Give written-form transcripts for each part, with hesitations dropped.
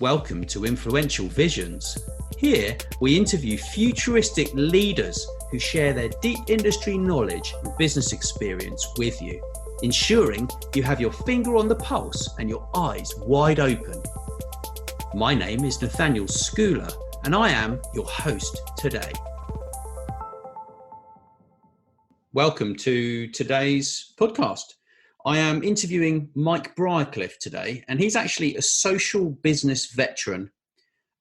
Welcome to Influential Visions. Here, we interview futuristic leaders who share their deep industry knowledge and business experience with you, ensuring you have your finger on the pulse and your eyes wide open. My name is Nathaniel Schooler, and I am your host today. Welcome to today's podcast. I am interviewing Mike Briercliffe today, and he's actually a social business veteran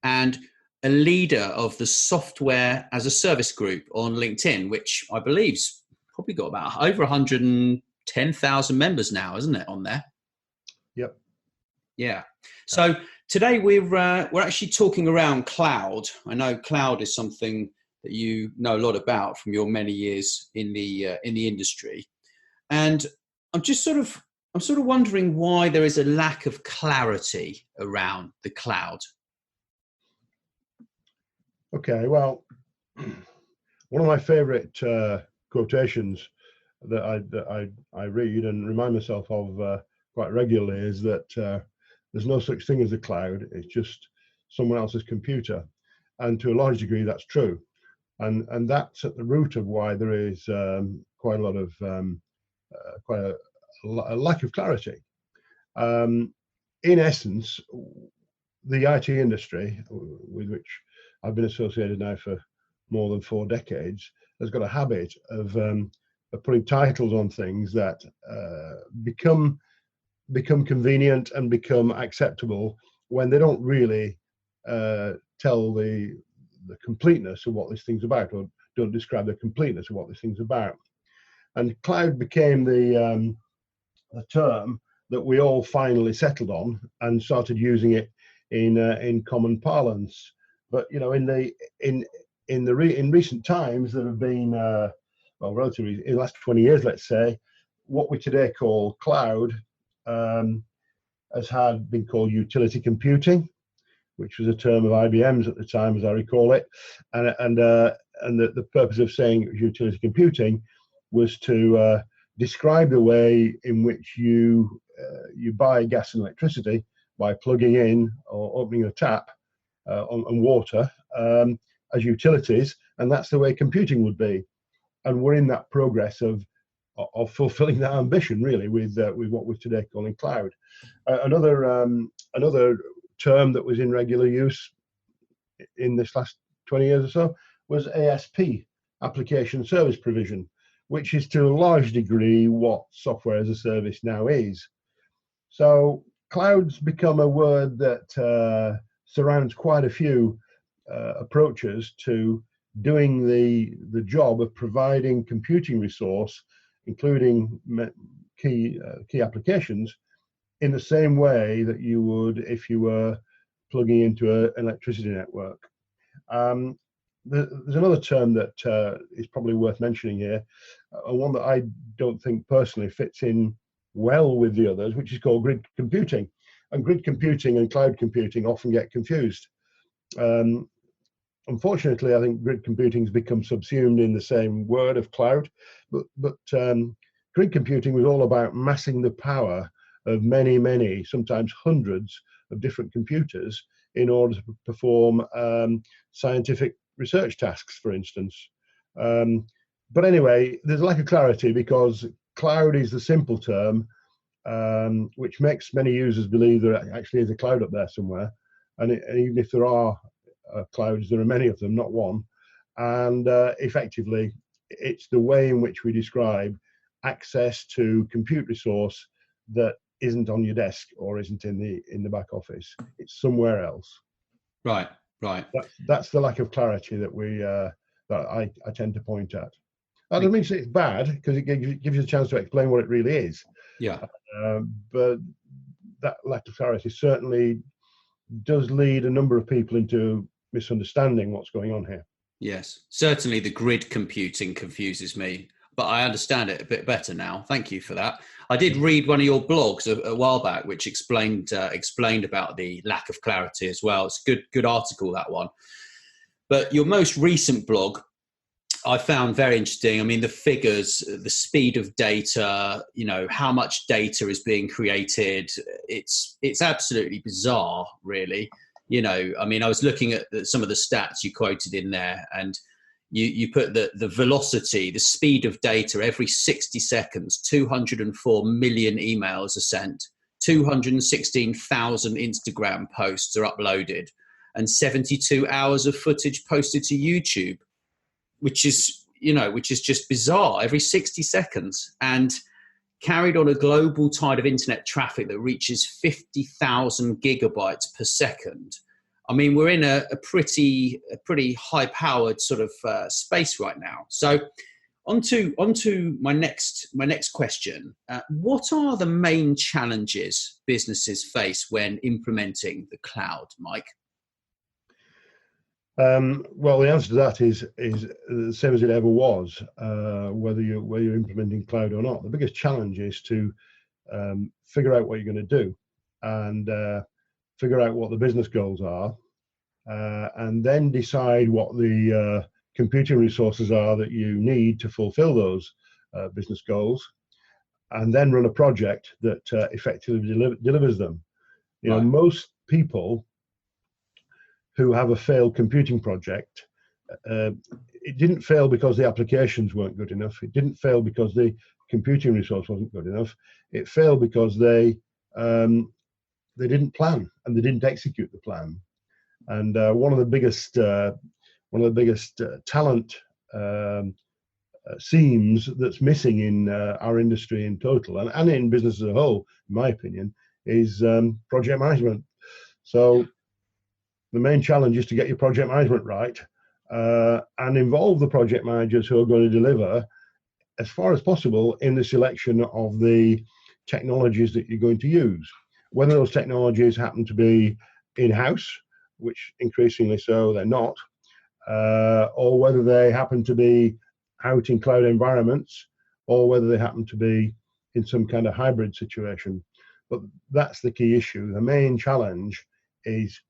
and a leader of the software as a service group on LinkedIn, which I believe's probably got about over 110,000 members now, isn't it, on there? Yep. Yeah. So today we're actually talking around cloud. I know cloud is something that you know a lot about from your many years in the industry, and I'm sort of wondering why there is a lack of clarity around the cloud. Okay, well, one of my favorite quotations that I read and remind myself of quite regularly is that there's no such thing as a cloud. It's just someone else's computer, and to a large degree, that's true. And that's at the root of why there is quite a lot of a lack of clarity. In essence, the IT industry, with which I've been associated now for more than 4 decades, has got a habit of putting titles on things that become convenient and become acceptable when they don't really tell the completeness of what this thing's about, or don't describe the completeness of what this thing's about. And cloud became the term that we all finally settled on and started using it in common parlance. But you know, in recent times, there have been relatively in the last 20 years, let's say, what we today call cloud has been called utility computing, which was a term of IBM's at the time, as I recall it, and the purpose of saying utility computing was to describe the way in which you buy gas and electricity by plugging in or opening a tap on water as utilities, and that's the way computing would be. And we're in that progress of fulfilling that ambition, really, with what we're today calling cloud. Another term that was in regular use in this last 20 years or so was ASP, application service provision, which is to a large degree what software as a service now is. So cloud's become a word that surrounds quite a few approaches to doing the job of providing computing resource, including key applications, in the same way that you would if you were plugging into an electricity network. There's another term that is probably worth mentioning here, one that I don't think personally fits in well with the others, which is called grid computing. And grid computing and cloud computing often get confused. Unfortunately, I think grid computing has become subsumed in the same word of cloud, but grid computing was all about massing the power of many, sometimes hundreds of different computers in order to perform scientific research tasks, for instance. But anyway, there's a lack of clarity because cloud is the simple term, which makes many users believe there actually is a cloud up there somewhere. And even if there are clouds, there are many of them, not one. And effectively, it's the way in which we describe access to compute resource that isn't on your desk or isn't in the back office. It's somewhere else. Right. That's the lack of clarity that I tend to point at. That doesn't mean to say it's bad, because it gives you a chance to explain what it really is. Yeah. But that lack of clarity certainly does lead a number of people into misunderstanding what's going on here. Yes, certainly the grid computing confuses me, but I understand it a bit better now. Thank you for that. I did read one of your blogs a while back, which explained about the lack of clarity as well. It's a good article, that one. But your most recent blog, I found very interesting. I mean, the figures, the speed of data, you know, how much data is being created. It's absolutely bizarre, really. You know, I mean, I was looking at some of the stats you quoted in there, and you put the velocity, the speed of data every 60 seconds, 204 million emails are sent, 216,000 Instagram posts are uploaded, and 72 hours of footage posted to YouTube, which is just bizarre, every 60 seconds. And carried on a global tide of internet traffic that reaches 50,000 gigabytes per second. I mean, we're in a pretty high-powered sort of space right now. So, onto my next question. What are the main challenges businesses face when implementing the cloud, Mike? Well, the answer to that is the same as it ever was, whether you're implementing cloud or not. The biggest challenge is to figure out what you're going to do, and figure out what the business goals are, and then decide what the computing resources are that you need to fulfill those business goals, and then run a project that effectively delivers them. You know, most people who have a failed computing project, it didn't fail because the applications weren't good enough. It didn't fail because the computing resource wasn't good enough. It failed because they didn't plan and they didn't execute the plan. And one of the biggest talent seams that's missing in our industry in total, and in business as a whole, in my opinion, is project management. So the main challenge is to get your project management right, and involve the project managers who are going to deliver as far as possible in the selection of the technologies that you're going to use. Whether those technologies happen to be in-house, which increasingly so they're not, or whether they happen to be out in cloud environments, or whether they happen to be in some kind of hybrid situation. But that's the key issue. The main challenge is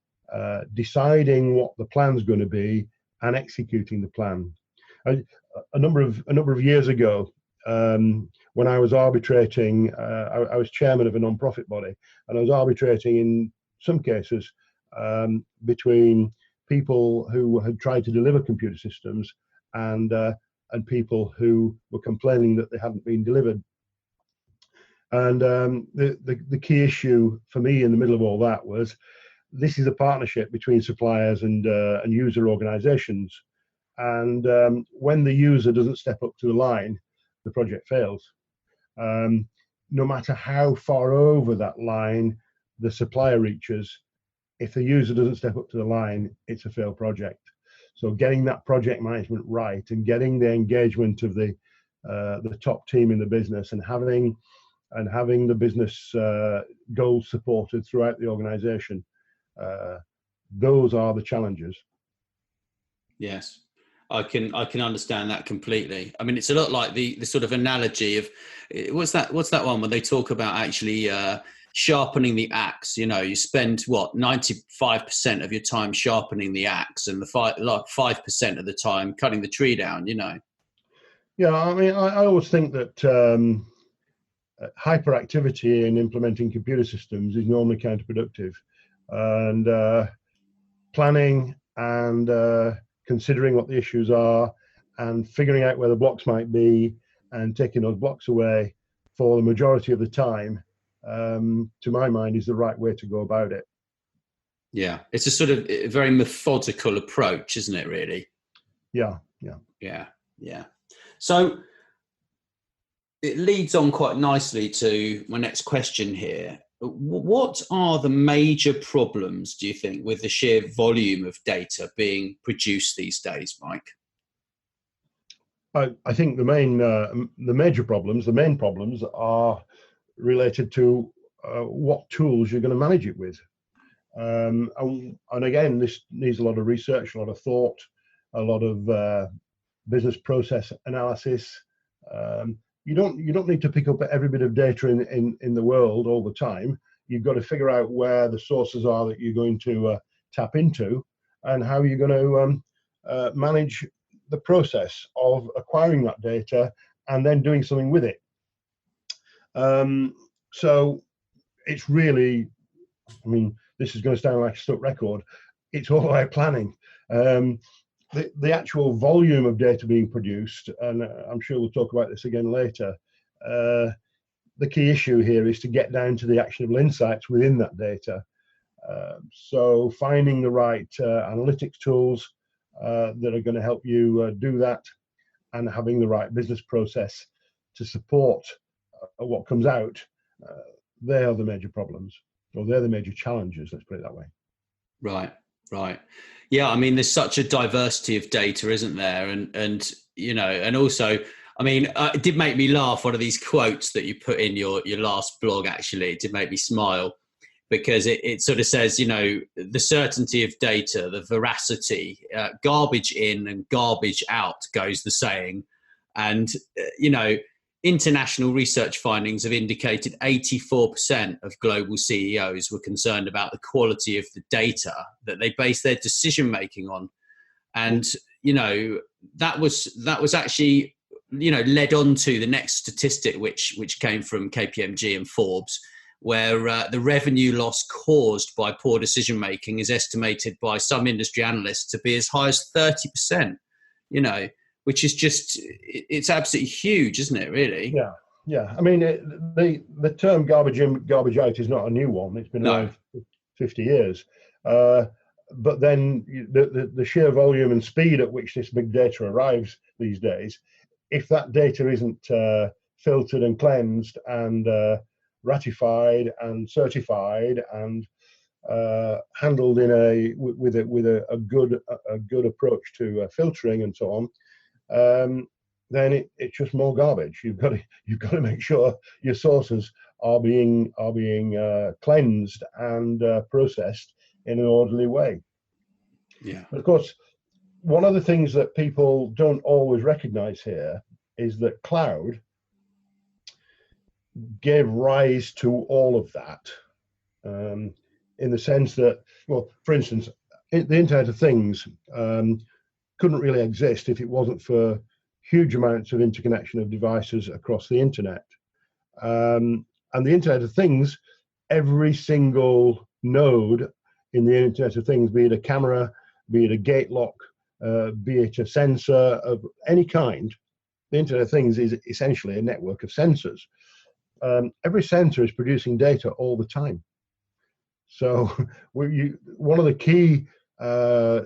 deciding what the plan's going to be and executing the plan. A number of years ago, when I was arbitrating, I was chairman of a non-profit body, and I was arbitrating in some cases between people who had tried to deliver computer systems and people who were complaining that they hadn't been delivered. And the key issue for me in the middle of all that was, this is a partnership between suppliers and user organizations. And when the user doesn't step up to the line, the project fails. No matter how far over that line the supplier reaches, if the user doesn't step up to the line, it's a failed project. So getting that project management right and getting the engagement of the top team in the business, and having the business goals supported throughout the organization, those are the challenges. Yes, I can understand that completely. I mean, it's a lot like the sort of analogy of what's that one when they talk about actually sharpening the axe. You know, you spend 95% of your time sharpening the axe, and the 5% of the time cutting the tree down. You know. Yeah, I mean, I always think that hyperactivity in implementing computer systems is normally counterproductive, and planning and considering what the issues are and figuring out where the blocks might be and taking those blocks away for the majority of the time, to my mind, is the right way to go about it. Yeah, it's a sort of very methodical approach, isn't it, really? Yeah. So it leads on quite nicely to my next question here. What are the major problems, do you think, with the sheer volume of data being produced these days, Mike? I think the main problems are related to what tools you're going to manage it with. And again, this needs a lot of research, a lot of thought, a lot of business process analysis. You don't need to pick up every bit of data in the world all the time. You've got to figure out where the sources are that you're going to tap into, and how you're going to manage the process of acquiring that data and then doing something with it. So it's really, I mean, this is going to sound like a stuck record. It's all about planning. The actual volume of data being produced, and I'm sure we'll talk about this again later, the key issue here is to get down to the actionable insights within that data. So finding the right analytics tools that are going to help you do that, and having the right business process to support what comes out, they are the major problems, or they're the major challenges, let's put it that way. Right. Yeah, I mean, there's such a diversity of data, isn't there? And you know, and also, I mean, it did make me laugh. One of these quotes that you put in your last blog, actually, it did make me smile, because it sort of says, you know, the certainty of data, the veracity, garbage in and garbage out, goes the saying. And, you know, international research findings have indicated 84% of global CEOs were concerned about the quality of the data that they base their decision making on. And, you know, that was actually, you know, led on to the next statistic, which came from KPMG and Forbes, where the revenue loss caused by poor decision making is estimated by some industry analysts to be as high as 30%, you know, which is just, it's absolutely huge, isn't it, really? Yeah. I mean, the term garbage in, garbage out is not a new one. It's been around for 50 years. But then the sheer volume and speed at which this big data arrives these days, if that data isn't filtered and cleansed and ratified and certified and handled in with a good approach to filtering and so on, then it's just more garbage. You've got to make sure your sources are being cleansed and processed in an orderly way. Yeah. But of course, one of the things that people don't always recognize here is that cloud gave rise to all of that, in the sense that, well, for instance, the Internet of Things couldn't really exist if it wasn't for huge amounts of interconnection of devices across the internet. And the Internet of Things, every single node in the Internet of Things, be it a camera, be it a gate lock, be it a sensor of any kind, the Internet of Things is essentially a network of sensors. Every sensor is producing data all the time. So one of the key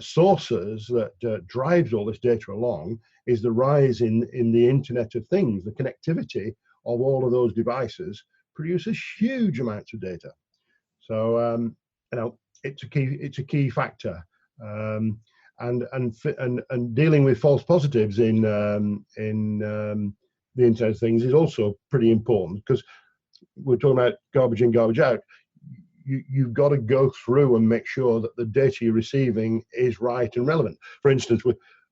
sources that drives all this data along is the rise in the Internet of Things. The connectivity of all of those devices produces huge amounts of data. So you know, it's a key factor. And dealing with false positives in the Internet of Things is also pretty important, because we're talking about garbage in, garbage out. You've got to go through and make sure that the data you're receiving is right and relevant. For instance,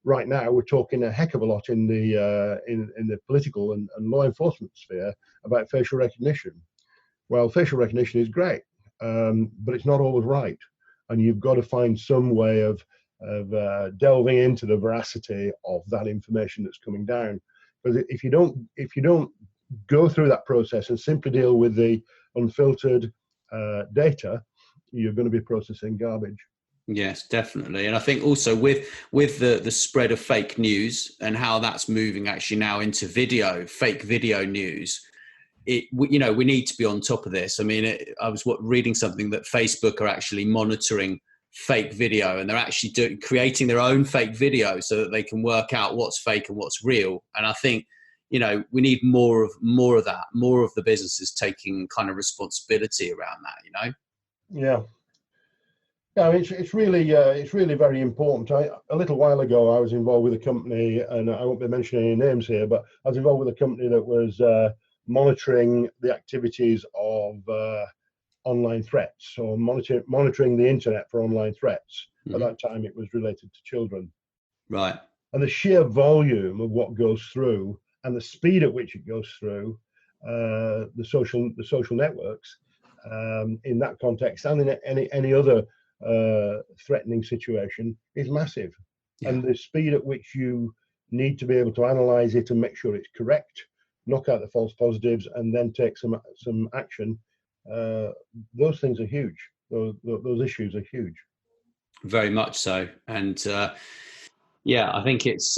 right now we're talking a heck of a lot in the political and law enforcement sphere about facial recognition. Well, facial recognition is great, but it's not always right, and you've got to find some way of delving into the veracity of that information that's coming down. Because if you don't go through that process and simply deal with the unfiltered data, you're going to be processing garbage. Yes, definitely. And I think also with the spread of fake news and how that's moving actually now into fake video news, you know, we need to be on top of this. I mean, I was reading something that Facebook are actually monitoring fake video, and they're actually creating their own fake video so that they can work out what's fake and what's real. And I think, you know, we need more of that, more of the businesses taking kind of responsibility around that, you know? Yeah, I mean, it's really very important. A little while ago, I was involved with a company, and I won't be mentioning any names here, but I was involved with a company that was monitoring the activities of online threats, or monitoring the internet for online threats. Mm-hmm. At that time, it was related to children. Right. And the sheer volume of what goes through, and the speed at which it goes through the social networks in that context, and in any other threatening situation, is massive. Yeah. And the speed at which you need to be able to analyze it and make sure it's correct, knock out the false positives, and then take some action, those things are huge. those issues are huge. Very much so, and yeah, I think it's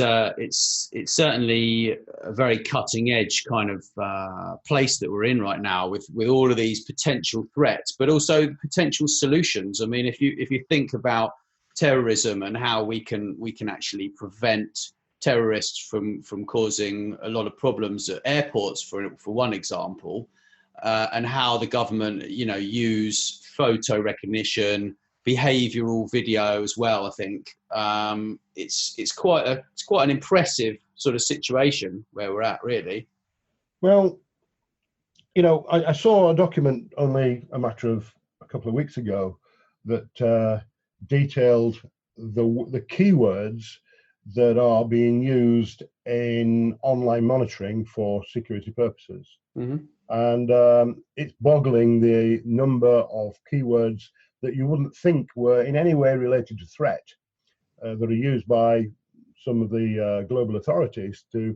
certainly a very cutting edge kind of place that we're in right now with all of these potential threats, but also potential solutions. I mean, if you think about terrorism and how we can actually prevent terrorists from causing a lot of problems at airports, for one example, and how the government use photo recognition, behavioural video as well. I think it's quite an impressive sort of situation where we're at, really. Well, I saw a document only a matter of a couple of weeks ago that detailed the keywords that are being used in online monitoring for security purposes. Mm-hmm. And it's boggling the number of keywords that you wouldn't think were in any way related to threat that are used by some of the global authorities to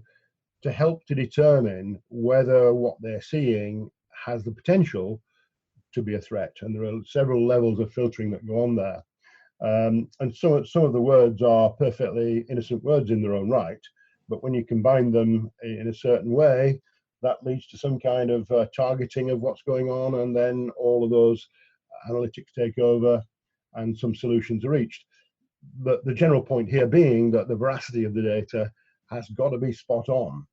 help to determine whether what they're seeing has the potential to be a threat. And there are several levels of filtering that go on there. And so some of the words are perfectly innocent words in their own right, but when you combine them in a certain way, that leads to some kind of targeting of what's going on, and then all of those analytics take over and some solutions are reached. But the general point here being that the veracity of the data has got to be spot on.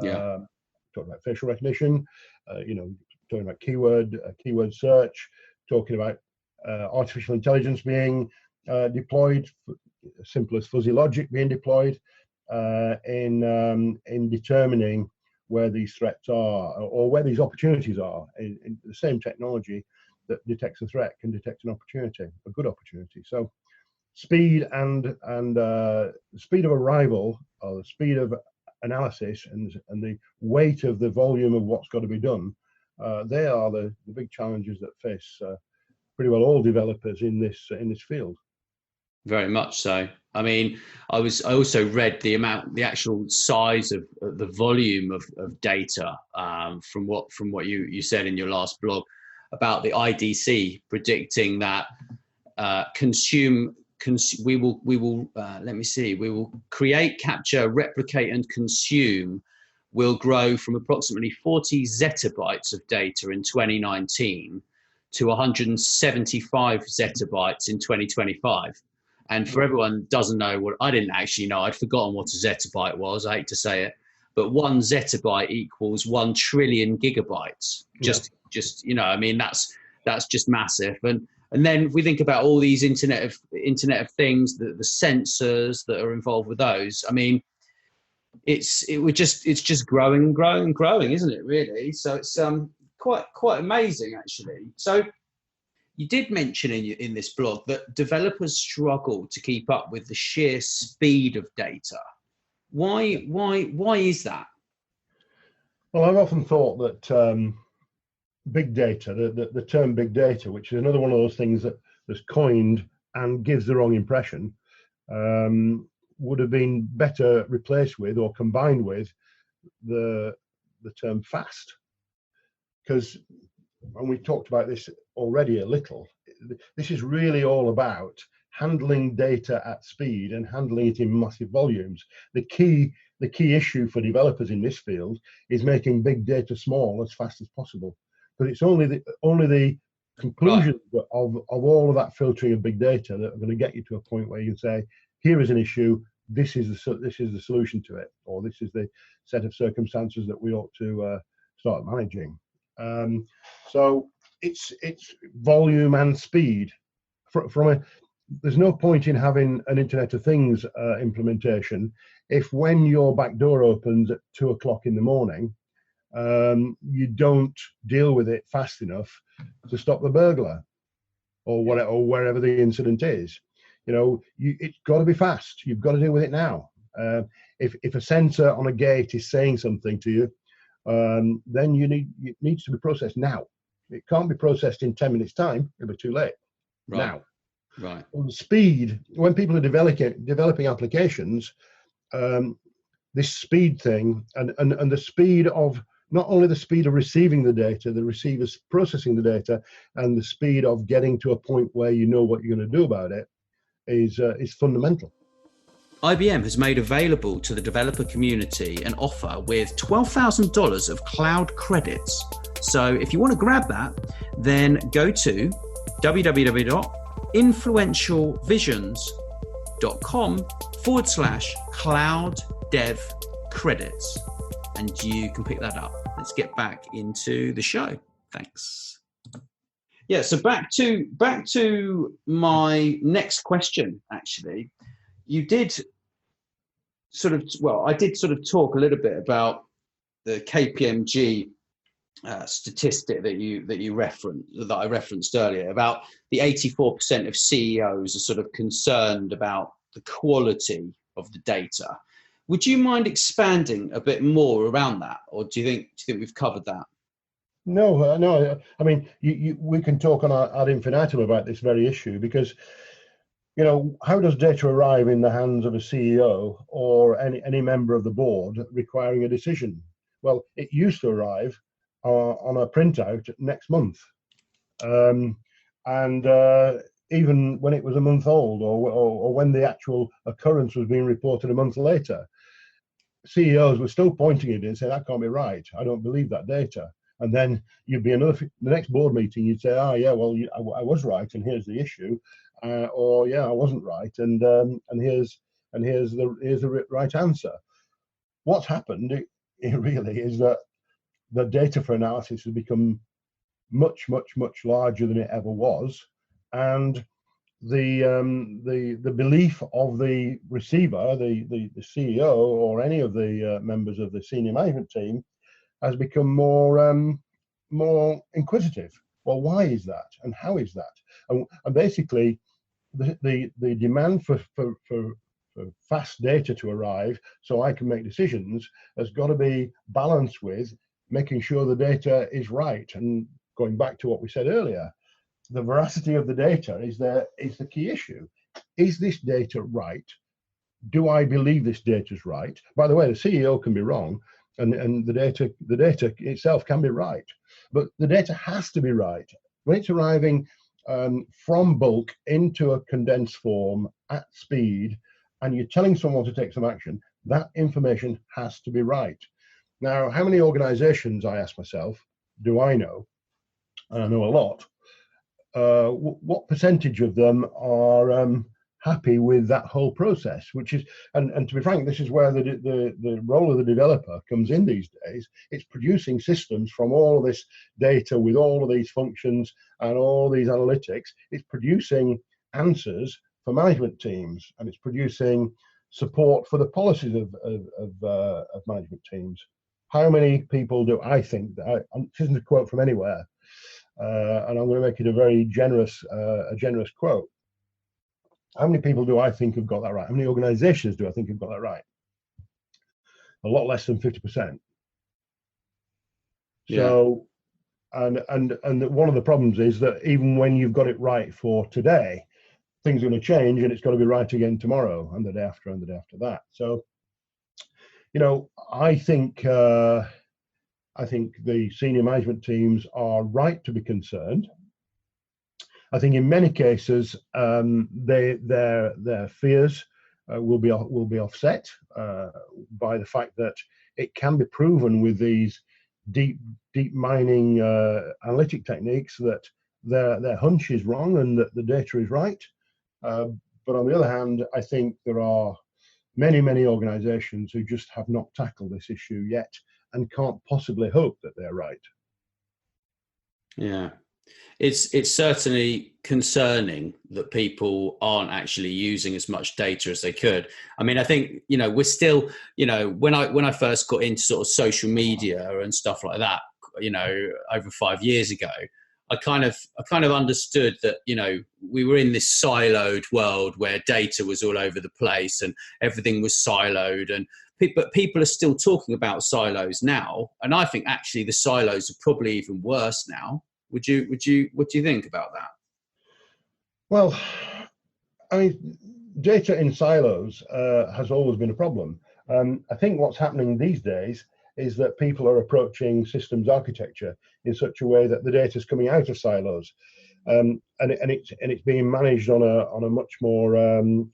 Yeah. Talking about facial recognition, talking about keyword search, talking about artificial intelligence being deployed, simple as fuzzy logic being deployed in determining where these threats are or where these opportunities are. In the same technology that detects a threat can detect an opportunity, a good opportunity. So speed and speed of arrival, or the speed of analysis, and the weight of the volume of what's got to be done, they are the big challenges that face pretty well all developers in this field. Very much so. I mean, I also read the actual size of the volume of data from what you said in your last blog about the IDC predicting that we will create, capture, replicate, and consume will grow from approximately 40 zettabytes of data in 2019 to 175 zettabytes in 2025. And for everyone who doesn't know what, I didn't actually know, I'd forgotten what a zettabyte was, I hate to say it, but 1 zettabyte equals 1 trillion gigabytes. Just I mean, that's just massive. And then if we think about all these Internet of Things, the sensors that are involved with those, I mean, it's just growing and growing and growing, isn't it, really? So it's quite amazing, actually. So you did mention in this blog that developers struggle to keep up with the sheer speed of data. Why is that? Well, I've often thought that big data, the term big data, which is another one of those things that's coined and gives the wrong impression, would have been better replaced with or combined with the term fast. Because, and we talked about this already a little, this is really all about handling data at speed and handling it in massive volumes. The key issue for developers in this field is making big data small as fast as possible, because it's only the conclusion of all of that filtering of big data that are going to get you to a point where you can say, here is an issue, this is the solution to it, or this is the set of circumstances that we ought to start managing. So it's volume and speed. There's no point in having an Internet of Things implementation if when your back door opens at 2 o'clock in the morning, you don't deal with it fast enough to stop the burglar or whatever, or wherever the incident is. It's got to be fast. You've got to deal with it now. If a sensor on a gate is saying something to you, then it needs to be processed now. It can't be processed in 10 minutes time. It'll be too late. Now. Right. On the speed, when people are developing applications, this speed thing and the speed of not only the speed of receiving the data, the receivers processing the data, and the speed of getting to a point where you know what you're going to do about it is fundamental. IBM has made available to the developer community an offer with $12,000 of cloud credits. So if you want to grab that, then go to www.influentialvisions.com/cloud dev credits, and you can pick that up. Let's get back into the show. Thanks. Yeah, so back to my next question, actually. You did I did talk a little bit about the KPMG statistic that I referenced earlier, about the 84% of CEOs are sort of concerned about the quality of the data. Would you mind expanding a bit more around that, or do you think we've covered that? No, no. I mean, we can talk on ad infinitum about this very issue, because, you know, how does data arrive in the hands of a CEO or any member of the board requiring a decision? Well, it used to arrive on a printout next month, and even when it was a month old, or when the actual occurrence was being reported a month later, CEOs were still pointing at it and saying, that can't be right, I don't believe that data. And then you'd be the next board meeting, you'd say, oh yeah, well, I was right, and here's the issue, or yeah, I wasn't right, and here's the right answer. What's happened, it really is that the data for analysis has become much larger than it ever was, and the belief of the receiver, the CEO, or any of the members of the senior management team, has become more inquisitive. Well, why is that, and how is that? And basically, the demand for fast data to arrive so I can make decisions has got to be balanced with making sure the data is right. And going back to what we said earlier, the veracity of the data is the key issue. Is this data right? Do I believe this data is right? By the way, the CEO can be wrong, and the data itself can be right, but the data has to be right. When it's arriving from bulk into a condensed form at speed, and you're telling someone to take some action, that information has to be right. Now, how many organizations, I ask myself, do I know? And I know a lot. What percentage of them are happy with that whole process? Which is, and to be frank, this is where the role of the developer comes in these days. It's producing systems from all of this data with all of these functions and all these analytics. It's producing answers for management teams, and it's producing support for the policies of management teams. How many people do I think that this isn't a quote from anywhere, and I'm going to make it a very generous quote. How many people do I think have got that right? How many organizations do I think have got that right? A lot less than 50%. Yeah. So, and one of the problems is that even when you've got it right for today, things are going to change, and it's got to be right again tomorrow, and the day after, and the day after that. So, you know, I think the senior management teams are right to be concerned. I think in many cases, their fears will be offset by the fact that it can be proven with these deep mining analytic techniques that their hunch is wrong and that the data is right. But on the other hand, I think there are many organizations who just have not tackled this issue yet and can't possibly hope that they're right. Yeah. It's certainly concerning that people aren't actually using as much data as they could. I mean, I think, you know, we're still, you know, when I first got into sort of social media and stuff like that, you know, over 5 years ago, I kind of understood that, you know, we were in this siloed world where data was all over the place and everything was siloed, but people are still talking about silos now, and I think actually the silos are probably even worse now. What do you think about that? Well, I mean, data in silos has always been a problem. I think what's happening these days is that people are approaching systems architecture in such a way that the data is coming out of silos, and it's being managed on a much more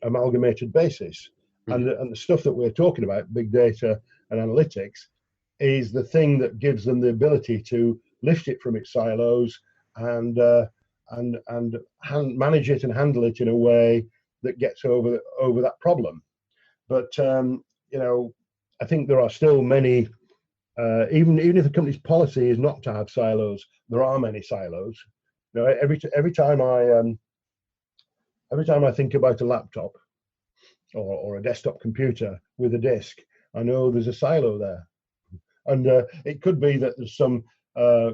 amalgamated basis. Mm-hmm. And the stuff that we're talking about, big data and analytics, is the thing that gives them the ability to lift it from its silos and manage it and handle it in a way that gets over that problem. But I think there are still many. Even if the company's policy is not to have silos, there are many silos. Every time I think about a laptop or a desktop computer with a disk, I know there's a silo there, and it could be that there's some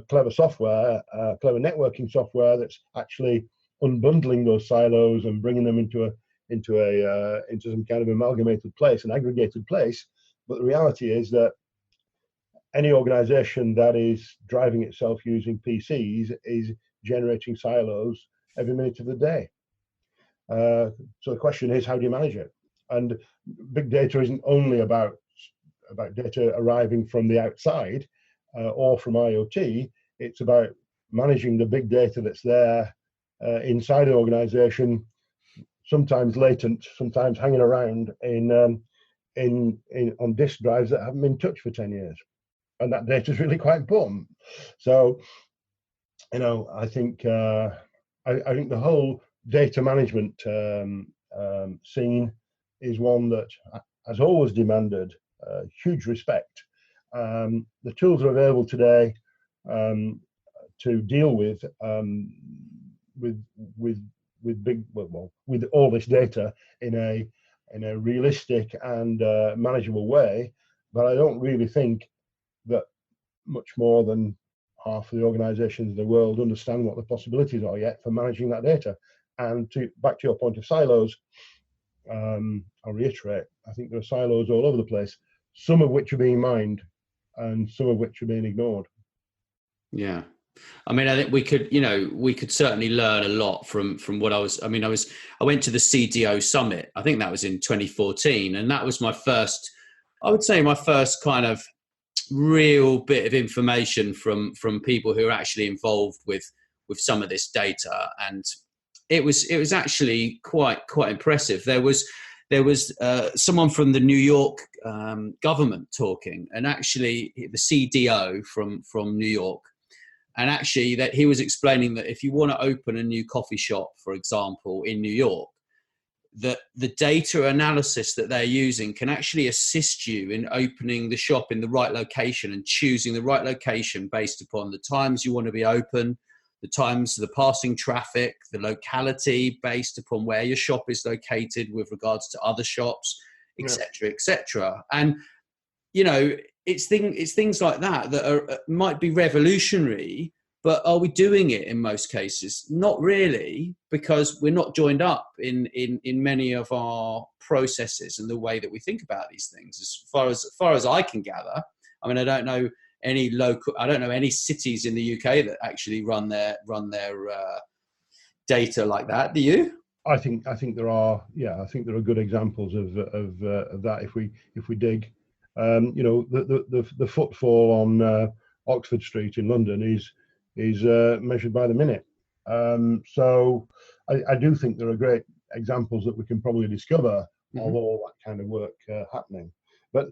clever software, clever networking software that's actually unbundling those silos and bringing them into some kind of amalgamated place, an aggregated place. But the reality is that any organization that is driving itself using PCs is generating silos every minute of the day. So the question is, how do you manage it? And big data isn't only about data arriving from the outside or from IoT. It's about managing the big data that's there inside an organization, sometimes latent, sometimes hanging around on disk drives that haven't been touched for 10 years. And that data is really quite important. So, I think the whole data management scene is one that has always demanded huge respect. The tools are available today to deal with all this data in a realistic and manageable way. But I don't really think that much more than half of the organizations in the world understand what the possibilities are yet for managing that data. And back to your point of silos, I'll reiterate, I think there are silos all over the place, some of which are being mined and some of which are being ignored. Yeah. I mean, I think we could certainly learn a lot from what I went to the CDO summit. I think that was in 2014. And that was my first kind of real bit of information from people who are actually involved with some of this data, and it was actually quite impressive. There was someone from the New York government talking, and actually the CDO from New York, and actually that he was explaining that if you want to open a new coffee shop, for example, in New York, that the data analysis that they're using can actually assist you in opening the shop in the right location and choosing the right location based upon the times you want to be open, the times, the passing traffic, the locality based upon where your shop is located with regards to other shops, etc., etc. And, it's things like that might be revolutionary. But are we doing it in most cases? Not really, because we're not joined up in many of our processes and the way that we think about these things. As far as I can gather, I mean, I don't know any cities in the UK that actually run their data like that. Do you? I think there are. Yeah, I think there are good examples of that if we dig. The footfall on Oxford Street in London is measured by the minute. So I do think there are great examples that we can probably discover of all that kind of work happening. But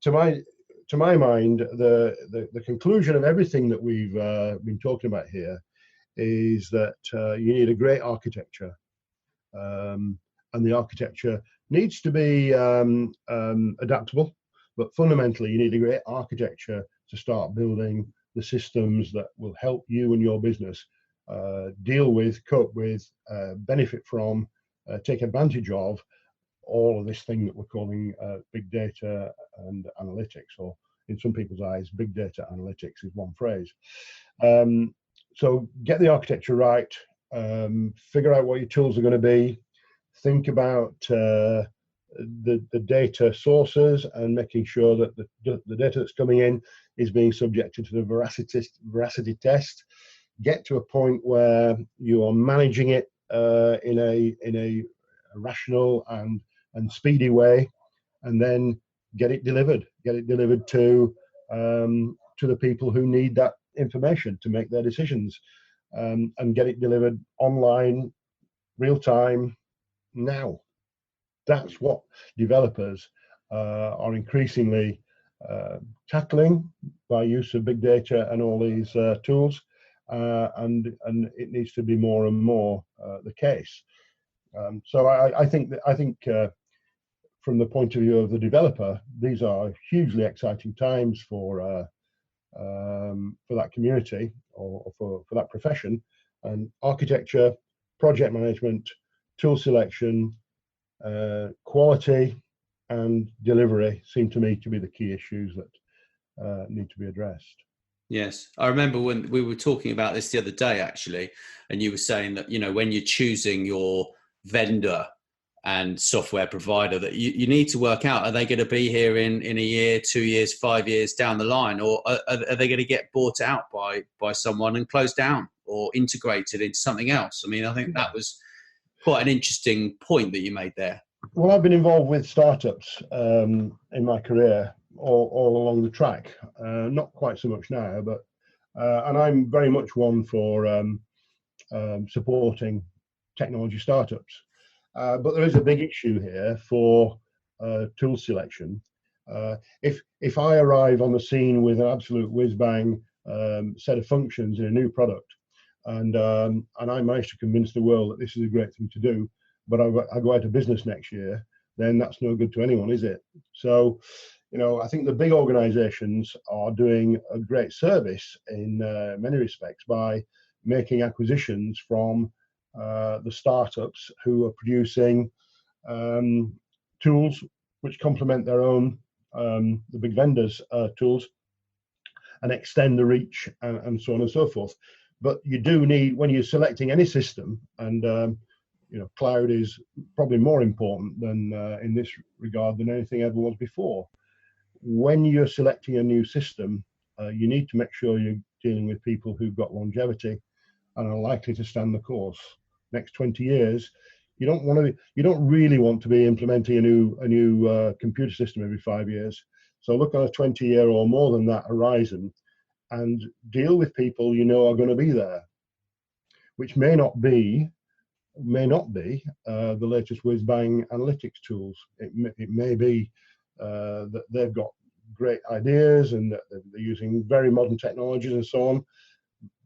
to my mind, the conclusion of everything that we've been talking about here is that you need a great architecture, and the architecture needs to be adaptable. But fundamentally, you need a great architecture to start building the systems that will help you and your business deal with, cope with, benefit from, take advantage of all of this thing that we're calling big data and analytics, or in some people's eyes, big data analytics is one phrase. So get the architecture right, figure out what your tools are going to be, think about the data sources and making sure that the data that's coming in is being subjected to the veracity test. Get to a point where you are managing it in a rational and speedy way, and then get it delivered. Get it delivered to to the people who need that information to make their decisions, and get it delivered online, real time, now. That's what developers are increasingly tackling by use of big data and all these tools, and it needs to be more and more the case. So I think from the point of view of the developer, these are hugely exciting times for that community, or for that profession. And architecture, project management, tool selection, quality and delivery seem to me to be the key issues that need to be addressed. Yes, I remember when we were talking about this the other day, actually, and you were saying that, when you're choosing your vendor and software provider, that you need to work out, are they going to be here in a year, 2 years, 5 years down the line, or are they going to get bought out by someone and closed down or integrated into something else? I mean, I think that was quite an interesting point that you made there. Well, I've been involved with startups in my career all along the track. Not quite so much now, but and I'm very much one for supporting technology startups. But there is a big issue here for tool selection. If I arrive on the scene with an absolute whiz-bang set of functions in a new product, and I manage to convince the world that this is a great thing to do, but I go out of business next year, then that's no good to anyone, is it? So, I think the big organizations are doing a great service in many respects by making acquisitions from the startups who are producing tools which complement their own, the big vendors' tools, and extend the reach, and so on and so forth. But you do need, when you're selecting any system, and cloud is probably more important than in this regard than anything ever was before. When you're selecting a new system, you need to make sure you're dealing with people who've got longevity and are likely to stand the course. Next 20 years, you don't really want to be implementing a new computer system every 5 years. So look on a 20-year or more than that horizon, and deal with people are going to be there, which may not be the latest whiz-bang analytics tools. It may be that they've got great ideas and that they're using very modern technologies and so on.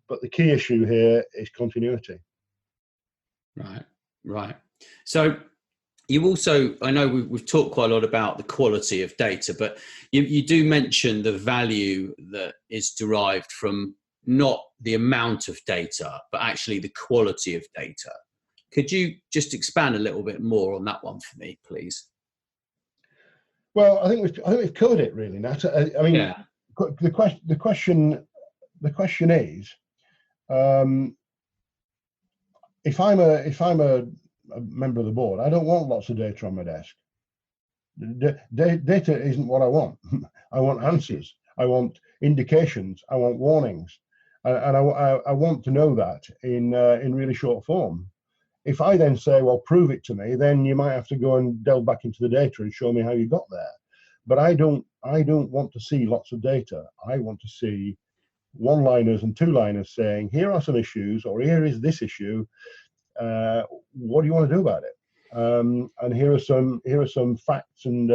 But the key issue here is continuity. Right. So you also, I know we've talked quite a lot about the quality of data, but you do mention the value that is derived from not the amount of data, but actually the quality of data. Could you just expand a little bit more on that one for me, please? Well, I think we've covered it really, Nat. I mean, yeah. The question is, if I'm a member of the board, I don't want lots of data on my desk. Data isn't what I want. I want answers. I want indications. I want warnings, and I want to know that in really short form. If I then say, well, prove it to me, then you might have to go and delve back into the data and show me how you got there. But I don't want to see lots of data. I want to see one-liners and two-liners saying, here are some issues, or here is this issue. What do you want to do about it? And here are some facts and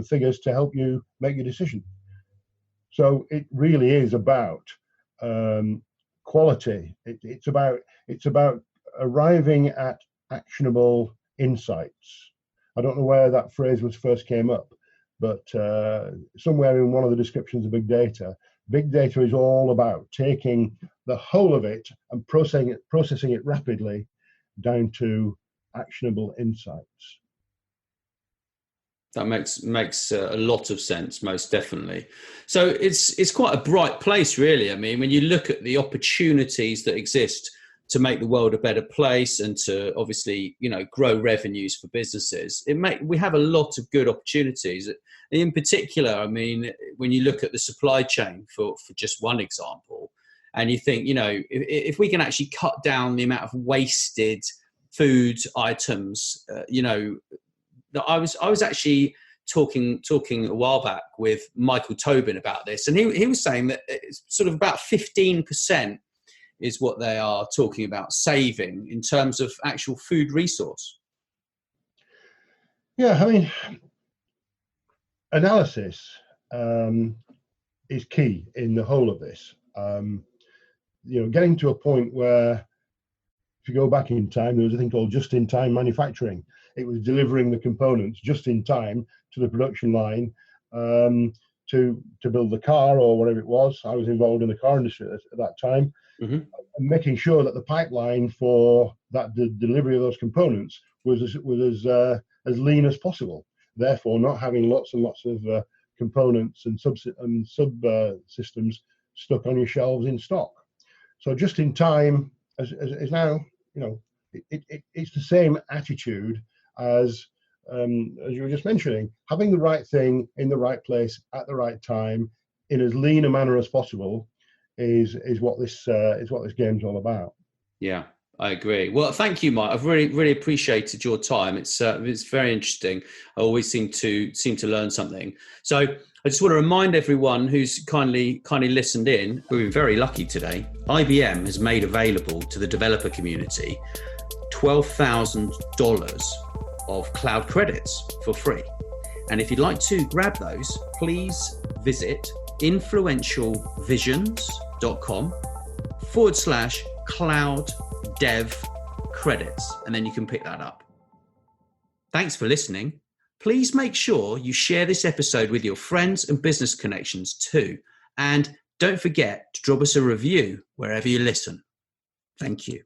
figures to help you make your decision. So it really is about quality. It's about arriving at actionable insights. I don't know where that phrase first came up, but somewhere in one of the descriptions of big data is all about taking the whole of it and processing it rapidly down to actionable insights. That makes a lot of sense, most definitely. So it's quite a bright place, really. I mean, when you look at the opportunities that exist to make the world a better place and to obviously, grow revenues for businesses, we have a lot of good opportunities. In particular, I mean, when you look at the supply chain for just one example, and you think, if we can actually cut down the amount of wasted food items, I was actually talking a while back with Michael Tobin about this, and he was saying that it's sort of about 15% is what they are talking about saving in terms of actual food resource. Yeah, I mean, analysis is key in the whole of this. Getting to a point where, if you go back in time, there was a thing called just-in-time manufacturing. It was delivering the components just in time to the production line to build the car or whatever it was. I was involved in the car industry at that time, and making sure that the pipeline for that the delivery of those components was as lean as possible. Therefore, not having lots and lots of components and sub systems stuck on your shelves in stock. So just in time is now, it's the same attitude as you were just mentioning, having the right thing in the right place at the right time in as lean a manner as possible is what this game's all about. Yeah, I agree. Well, thank you, Mike. I've really appreciated your time. It's very interesting. I always seem to learn something. So I just want to remind everyone who's kindly listened in, we've been very lucky today. IBM has made available to the developer community $12,000 of cloud credits for free. And if you'd like to grab those, please visit influentialvisions.com/cloud dev credits, and then you can pick that up. Thanks for listening. Please make sure you share this episode with your friends and business connections too. And don't forget to drop us a review wherever you listen. Thank you.